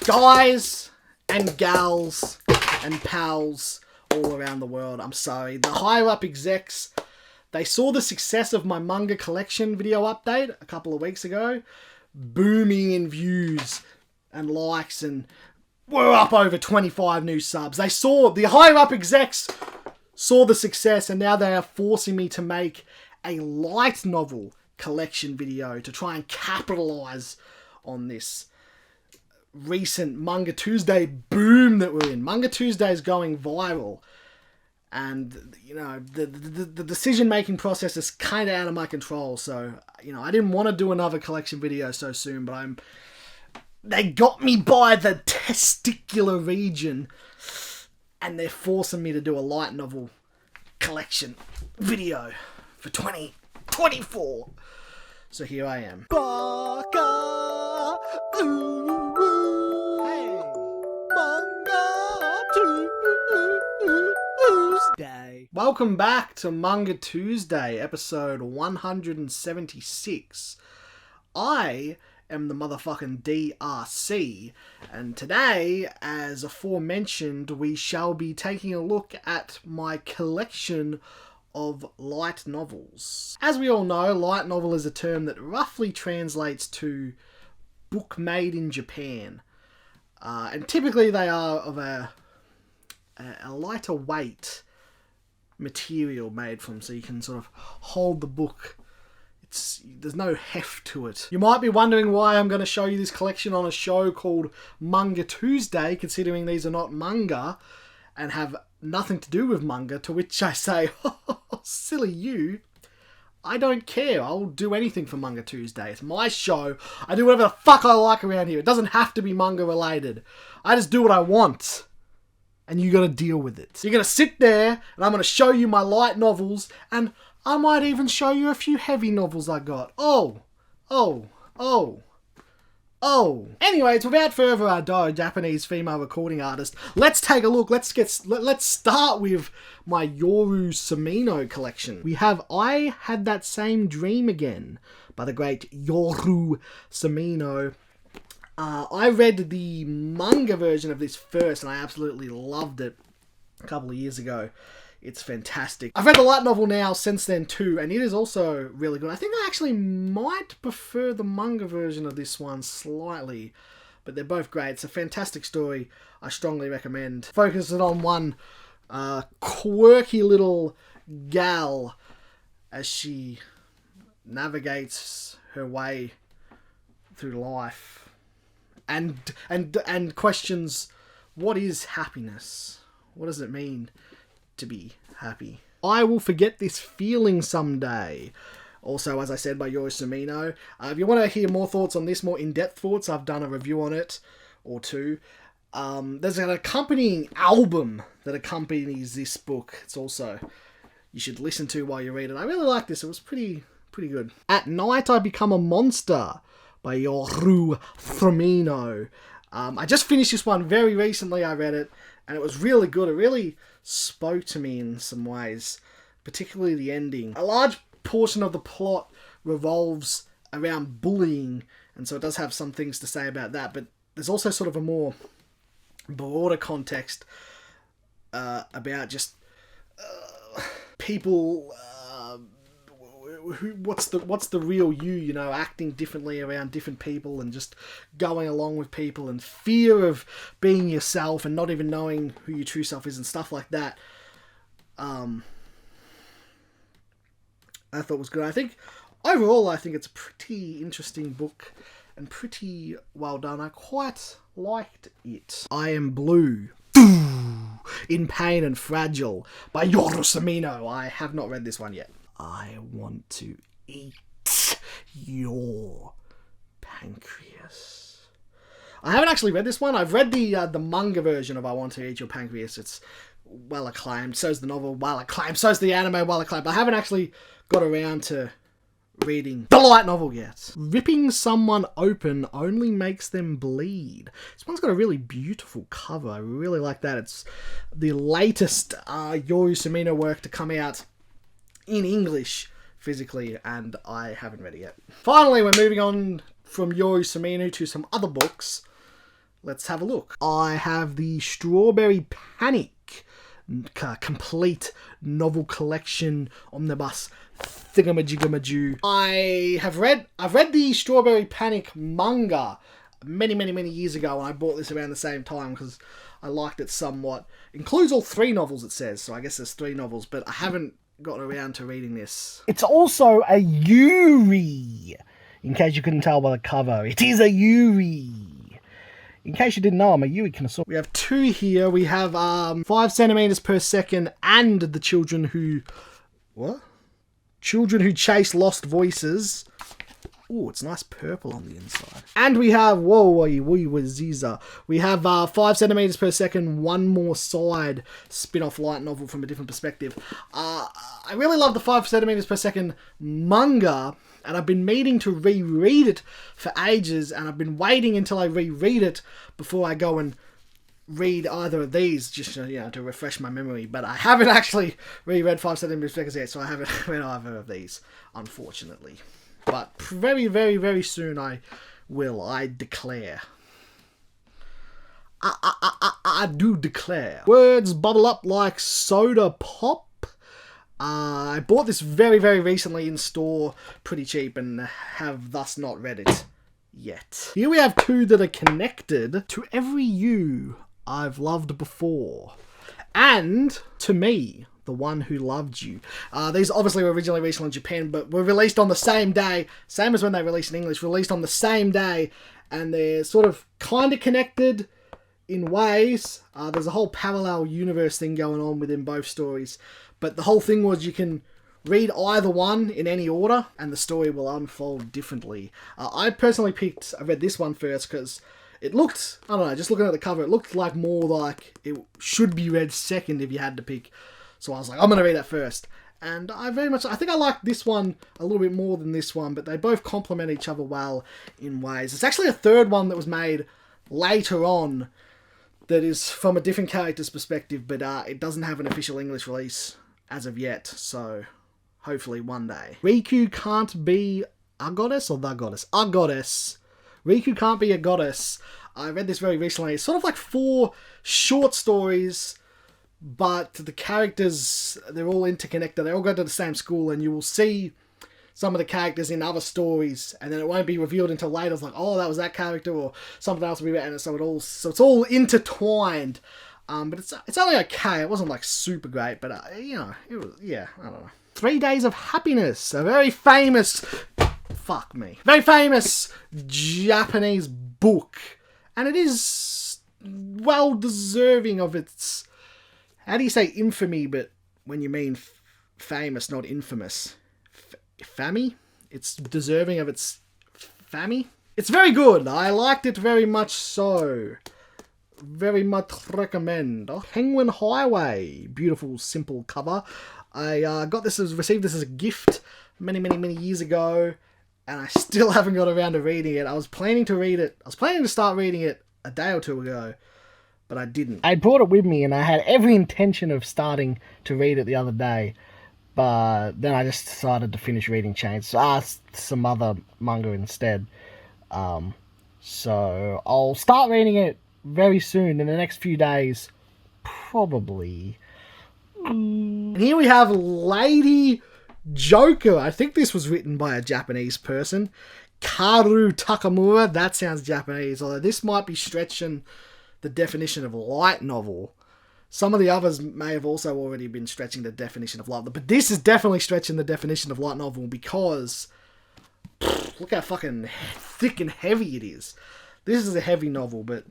Guys and gals and pals all around the world, I'm sorry. The higher up execs, they saw the success of my manga collection video update a couple of weeks ago, booming in views and likes, and we're up over 25 new subs. They saw, the higher up execs saw the success, and now they are forcing me to make a light novel collection video to try and capitalize on this recent Manga Tuesday boom that we're in. Manga Tuesday is going viral, and you know the decision making process is kind of out of my control. So you know I didn't want to do another collection video so soon, but they got me by the testicular region, and they're forcing me to do a light novel collection video for 2024. So here I am. Baka, hey, Manga Tuesday. Welcome back to Manga Tuesday, episode 176. I am the motherfucking DRC, and today, as aforementioned, we shall be taking a look at my collection of light novels. As we all know, light novel is a term that roughly translates to book made in Japan, and typically they are of a lighter weight material made from, so you can sort of hold the book. There's no heft to it. You might be wondering why I'm going to show you this collection on a show called Manga Tuesday, considering these are not manga and have nothing to do with manga, to which I say, oh, silly you. I don't care. I'll do anything for Manga Tuesday. It's my show. I do whatever the fuck I like around here. It doesn't have to be manga related. I just do what I want. And you gotta deal with it. So you're gonna sit there, and I'm gonna show you my light novels, and I might even show you a few heavy novels I got. Anyways, without further ado, Japanese female recording artist, let's take a look. Let's start with my Yoru Sumino collection. We have I Had That Same Dream Again by the great Yoru Sumino. I read the manga version of this first, and I absolutely loved it a couple of years ago. It's fantastic. I've read the light novel now since then too, and it is also really good. I think I actually might prefer the manga version of this one slightly, but they're both great. It's a fantastic story. I strongly recommend. Focuses on one quirky little gal as she navigates her way through life and questions, what is happiness? What does it mean to be happy? I Will Forget This Feeling Someday. Also, as I said, by Yoru Sumino. If you want to hear more thoughts on this, more in-depth thoughts, I've done a review on it, or two. There's an accompanying album that accompanies this book. It's also, you should listen to while you read it. I really like this. It was pretty good. At Night I Become a Monster by Yoru Sumino. I just finished this one very recently. I read it, and it was really good. It really spoke to me in some ways, particularly the ending. A large portion of the plot revolves around bullying, and so it does have some things to say about that, but there's also sort of a more broader context about just people, what's the real you know, acting differently around different people and just going along with people, and fear of being yourself and not even knowing who your true self is and stuff like that. I thought was good. I think overall it's a pretty interesting book and pretty well done. I quite liked it. I Am Blue, In Pain and Fragile by Yoru Sumino. I have not read this one yet. I Want to Eat Your Pancreas. I haven't actually read this one. I've read the manga version of I Want to Eat Your Pancreas. It's well acclaimed. So's the novel, well acclaimed. So's the anime, well acclaimed. But I haven't actually got around to reading the light novel yet. Ripping Someone Open Only Makes Them Bleed. This one's got a really beautiful cover. I really like that. It's the latest Yoru Sumino work to come out in English physically, and I haven't read it yet. Finally, we're moving on from Yoru Sumino to some other books. let's have a look. I have the Strawberry Panic complete novel collection omnibus thingamajiggamajoo. I've read the Strawberry Panic manga many years ago, and I bought this around the same time because I liked it somewhat. Includes all 3 novels, it says, so I guess there's 3 novels, but I haven't gotten around to reading this. It's also a yuri, in case you couldn't tell by the cover. It is a yuri. In case you didn't know, I'm a yuri connoisseur. We have 2 here. We have 5 centimeters per second and the children who... What? Children who chase lost voices. Oh, it's nice purple on the inside. And we have, we have 5 centimeters per second, One More Side spin-off light novel from a different perspective. I really love the 5 centimeters per second manga, and I've been meaning to reread it for ages, and I've been waiting until I reread it before I go and read either of these, just to refresh my memory. But I haven't actually reread 5 centimeters per second yet, so I haven't read either of these, unfortunately. But very soon I will, I declare. I do declare. Words bubble up like soda pop. I bought this very recently in store, pretty cheap, and have thus not read it yet. Here we have 2 that are connected to every you I've loved before. And to me, the one who loved you. These obviously were originally released in Japan, but were released on the same day, same as when they released in English, released on the same day, and they're sort of kind of connected in ways. There's a whole parallel universe thing going on within both stories, but the whole thing was you can read either one in any order, and the story will unfold differently. I personally I read this one first because it looked, I don't know, just looking at the cover, it looked like more like it should be read second if you had to pick. So I was like, I'm going to read that first. And I think I like this one a little bit more than this one, but they both complement each other well in ways. It's actually a third one that was made later on that is from a different character's perspective, but it doesn't have an official English release as of yet, so hopefully one day. Riku can't be a goddess or the goddess? A goddess. Riku can't be a goddess. I read this very recently. It's sort of like 4 short stories, but the characters, they're all interconnected. They all go to the same school, and you will see some of the characters in other stories, and then it won't be revealed until later. It's like, oh, that was that character, or something else will be written. So it's all intertwined. But it's only okay. It wasn't like super great, but it was, I don't know. 3 Days of Happiness, a very famous Japanese book, and it is well deserving of its, how do you say infamy, but when you mean famous, not infamous? Fammy? It's deserving of its fammy? It's very good. I liked it very much so. Very much recommend. Penguin Highway. Beautiful, simple cover. I received this as a gift many years ago, and I still haven't got around to reading it. I was planning to start reading it a day or 2 ago, but I didn't. I brought it with me, and I had every intention of starting to read it the other day, but then I just decided to finish reading some other manga instead. So I'll start reading it very soon, in the next few days, probably. And here we have Lady Joker. I think this was written by a Japanese person. Karu Takamura. That sounds Japanese, although this might be stretching the definition of light novel. Some of the others may have also already been stretching the definition of light novel, but this is definitely stretching the definition of light novel because look how fucking thick and heavy it is. This is a heavy novel, but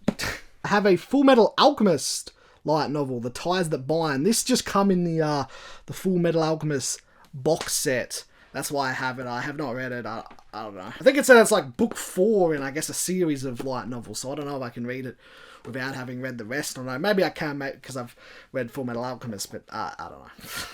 I have a Full Metal Alchemist light novel, The Ties That Bind. This just come in the Full Metal Alchemist box set. That's why I have it. I have not read it. I don't know. I think it said it's like book 4 in, I guess, a series of light novels, so I don't know if I can read it without having read the rest. I don't know. Maybe I can, because I've read Full Metal Alchemist, but I don't know.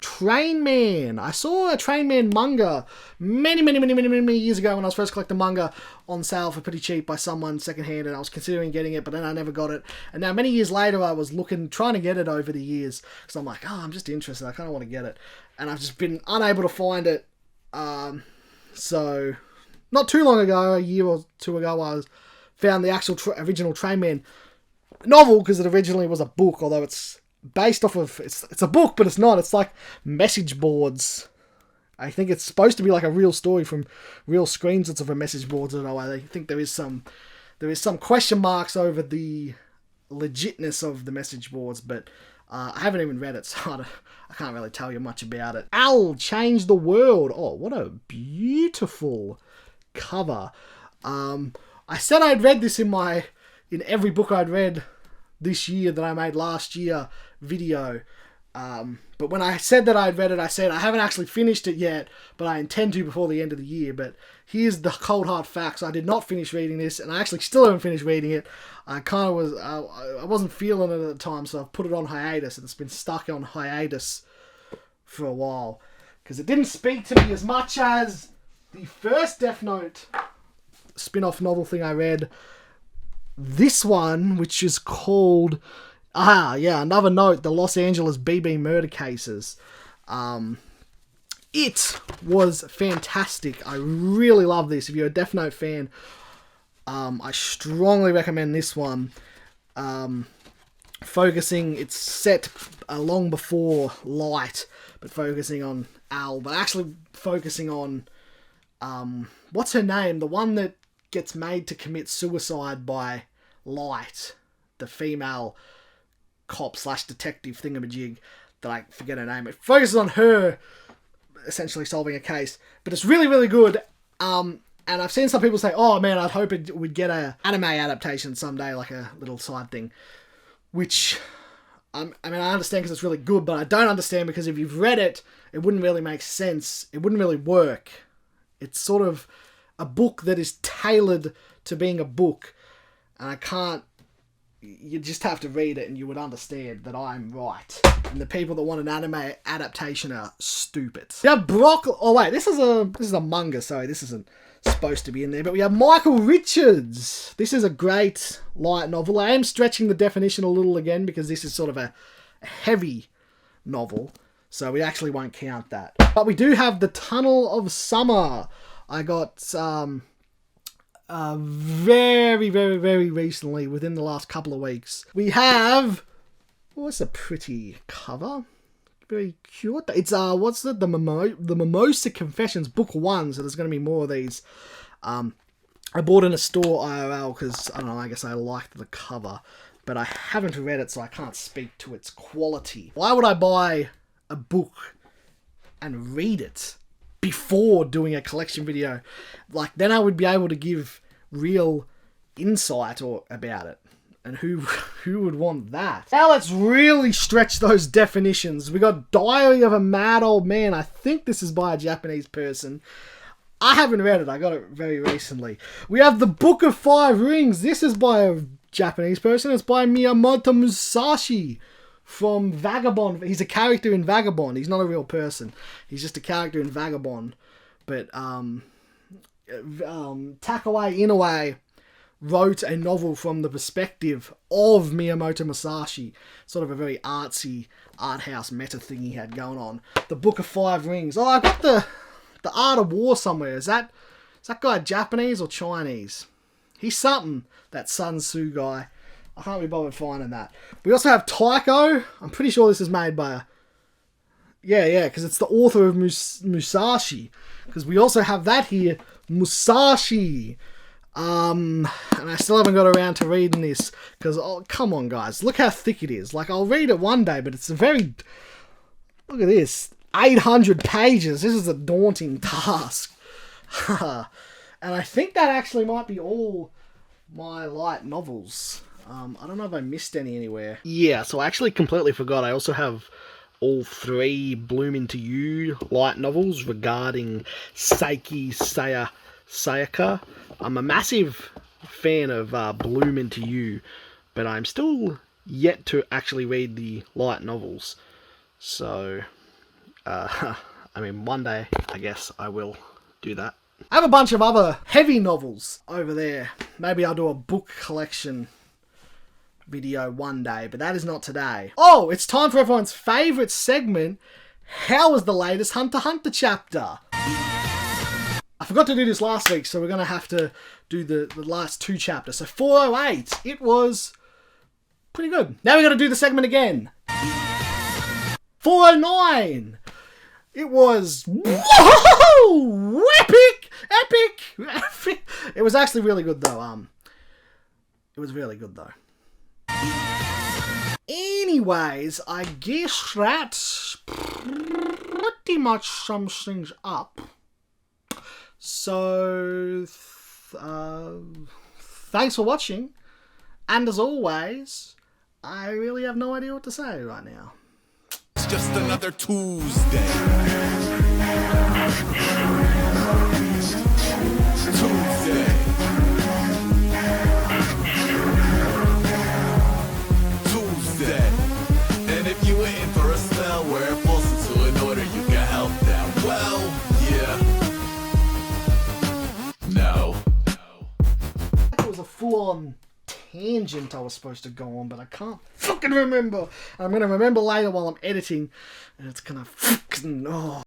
Train Man. I saw a Train Man manga many years ago when I was first collecting manga on sale for pretty cheap by someone secondhand, and I was considering getting it, but then I never got it. And now many years later, I was trying to get it over the years, because I'm like, I'm just interested. I kind of want to get it. And I've just been unable to find it. So, not too long ago, a year or 2 ago, I found the actual original Train Man novel, because it originally was a book, although it's based off of... It's a book, but it's not. It's like message boards. I think it's supposed to be like a real story from real screenshots of a message boards. I don't know why. I think there is some question marks over the legitness of the message boards, but I haven't even read it, so I can't really tell you much about it. Owl Changed the World. Oh, what a beautiful cover. I said I'd read this in every book I'd read this year that I made last year video. But when I said that I'd read it, I said I haven't actually finished it yet, but I intend to before the end of the year. But here's the cold hard facts. I did not finish reading this, and I actually still haven't finished reading it. I wasn't feeling it at the time, so I've put it on hiatus, and it's been stuck on hiatus for a while. Because it didn't speak to me as much as the first Death Note spin-off novel thing I read. This one, which is called... Another Note, the Los Angeles BB murder cases. It was fantastic. I really love this. If you're a Death Note fan, I strongly recommend this one. It's set long before Light, but focusing on Al, but actually focusing on, what's her name? The one that gets made to commit suicide by Light, the female cop / detective thingamajig that I forget her name. It focuses on her essentially solving a case, but it's really, really good. And I've seen some people say, oh man, I'd hope it would get a anime adaptation someday, like a little side thing, which I understand because it's really good, but I don't understand because if you've read it, it wouldn't really make sense. It wouldn't really work. It's sort of a book that is tailored to being a book, and you just have to read it and you would understand that I'm right. And the people that want an anime adaptation are stupid. We have this is a manga, sorry, this isn't supposed to be in there, but we have Michael Richards. This is a great light novel. I am stretching the definition a little again because this is sort of a heavy novel, so we actually won't count that. But we do have The Tunnel of Summer. I got very, very, very recently, within the last couple of weeks. We have... Oh, it's a pretty cover. Very cute. It's, The Mimosa Confessions, Book 1, so there's going to be more of these. I bought in a store IRL because, I don't know, I guess I liked the cover, but I haven't read it, so I can't speak to its quality. Why would I buy a book and read it before doing a collection video? Like, then I would be able to give real insight about it. And who would want that? Now let's really stretch those definitions. We got Diary of a Mad Old Man. I think this is by a Japanese person. I haven't read it. I got it very recently. We have The Book of Five Rings. This is by a Japanese person. It's by Miyamoto Musashi from Vagabond. He's a character in Vagabond. He's not a real person. He's just a character in Vagabond. But Takaway Inoue wrote a novel from the perspective of Miyamoto Musashi. Sort of a very artsy, art house meta thing he had going on. The Book of Five Rings. Oh, I got the Art of War somewhere. Is that guy Japanese or Chinese? He's something, that Sun Tzu guy. I can't be bothered finding that. We also have Taiko. I'm pretty sure this is made by because it's the author of Musashi. Because we also have that here, Musashi. And I still haven't got around to reading this because, oh, come on guys, look how thick it is. Like, I'll read it one day, but it's look at this, 800 pages. This is a daunting task. And I think that actually might be all my light novels. I don't know if I missed any anywhere. Yeah, so I actually completely forgot. I also have all 3 Bloom Into You light novels regarding Seiki Sayaka. I'm a massive fan of Bloom Into You, but I'm still yet to actually read the light novels. So, one day, I guess I will do that. I have a bunch of other heavy novels over there. Maybe I'll do a book collection video one day, but that is not today. Oh, it's time for everyone's favourite segment. How was the latest Hunter x Hunter chapter? I forgot to do this last week, so we're going to have to do the last 2 chapters. So 408, it was pretty good. Now we're going to do the segment again. 409, it was whoa, epic. It was actually really good though. It was really good though. Anyways, I guess that pretty much sums things up. So, thanks for watching. And as always, I really have no idea what to say right now. It's just another Tuesday. Tuesday. And if you waiting for a spell where it falls into an order, you can help that. Well, yeah. No. It was a full-on tangent I was supposed to go on, but I can't fucking remember. I'm going to remember later while I'm editing, and it's gonna fucking... Oh.